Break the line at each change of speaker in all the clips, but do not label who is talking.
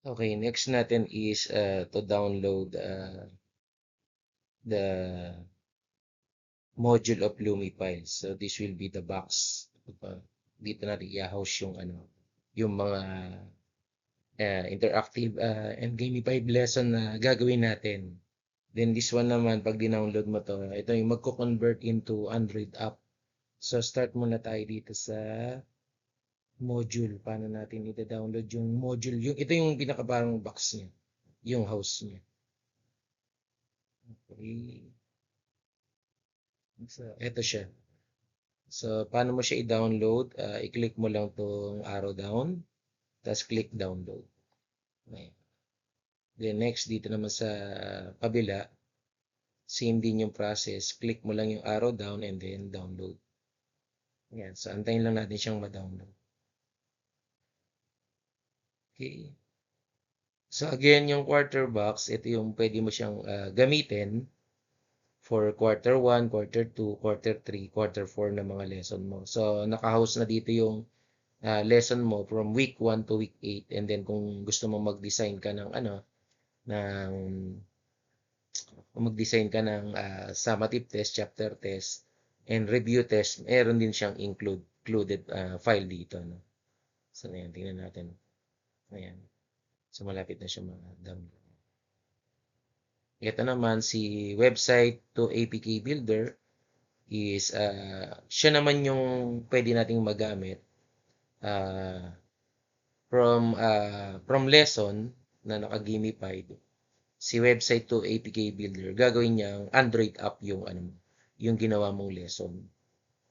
Okay, next natin is to download the module of Lumi files. So this will be the box. Dito natin i-house yung yung mga interactive and gamified lesson na gagawin natin. Then this one naman, pag dinownload mo to, ito yung magko-convert into Android app. So start muna tayo dito sa module. Paano natin ita-download yung module? Ito yung pinaka parang box niya, yung house niya. Okay. So, ito siya. So, paano mo siya i-download? I-click mo lang tong arrow down, tapos click download. Ayan. Then next, dito naman sa kabila, same din yung process. Click mo lang yung arrow down and then download. Ayan. So, antayin lang natin siyang ma-download. Okay. So, again, yung quarter box, ito yung pwede mo siyang gamitin for quarter 1, quarter 2, quarter 3, quarter 4 na mga lesson mo. So, naka-house na dito yung lesson mo from week 1 to week 8, and then kung gusto mo mag-design ka ng ng mag-design ka ng summative test, chapter test, and review test, meron din siyang included file dito, no? So ayan, tingnan natin. Ayan. So malapit na siya download. Ito naman si website to APK builder is siya naman yung pwede nating magamit uh, from lesson na naka-gamified. Si website to APK builder, gagawin niyang Android app yung yung ginawa mong lesson.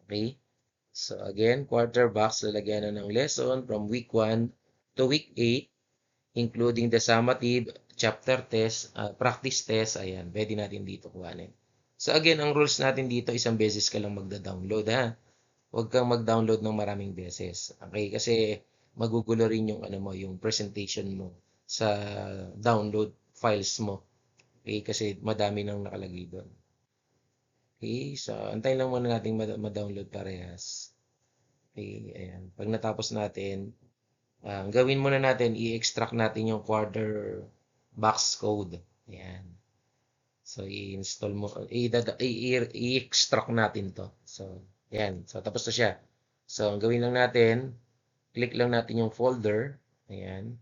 Okay? So again, quarter box, lalagyan na ng lesson from week 1 to week 8, including the summative, chapter test, practice test. Ayan, pwede natin dito kuhanin. So again, ang rules natin dito, isang beses ka lang magda-download, ha. Huwag kang mag-download ng maraming beses. Okay? Kasi magugulo rin yung yung presentation mo sa download files mo. Okay? Kasi madami nang nakalagay doon. Okay? So, antayin lang muna natin ma-download parehas. Okay? Ayan. Pag natapos natin, gawin muna natin, i-extract natin yung quarter box code. Ayan. So, i-install mo, i-extract natin to. So, ayan. So, tapos na siya. So, ang gawin lang natin, click lang natin yung folder. Ayan.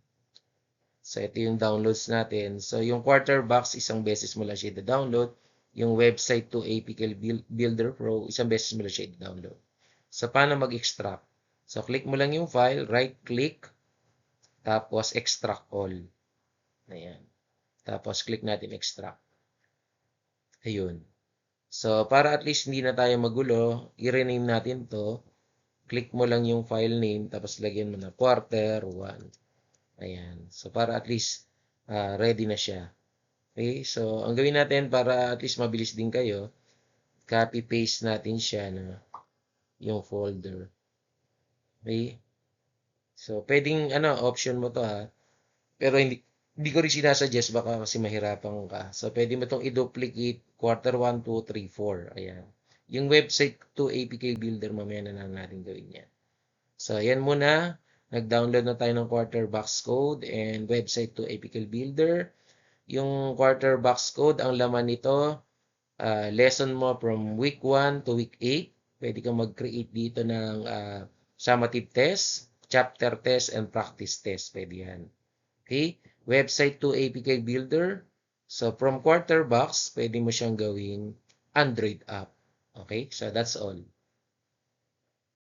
So, ito yung downloads natin. So, yung quarter box, isang beses mo lang siya i-download. Yung website to APK Builder Pro, isang beses mo lang siya i-download. So, paano mag-extract? So, click mo lang yung file, right-click, tapos extract all. Ayan. Tapos, click natin extract. Ayun. So, para at least hindi na tayo magulo, i-rename natin to. Click mo lang yung file name, tapos lagyan mo na quarter 1. Ayan. So, para at least ready na siya. Okay? So, ang gawin natin para at least mabilis din kayo, copy-paste natin siya na yung folder. Okay? So, pwedeng option mo to, ha. Pero hindi ko rin sinasuggest, baka kasi mahirapan ka. So, pwede mo itong i-duplicate quarter 1, 2, 3, 4. Ayan. Yung website to APK Builder, mamaya na lang natin gawin yan. So, ayan muna. Nag-download na tayo ng quarter box code and website to APK Builder. Yung quarter box code, ang laman nito, lesson mo from week 1 to week 8. Pwede kang mag-create dito ng summative test, chapter test, and practice test. Pwede yan. Okay? Website to APK Builder. So, from quarter box, pwede mo siyang gawing Android app. Okay? So, that's all.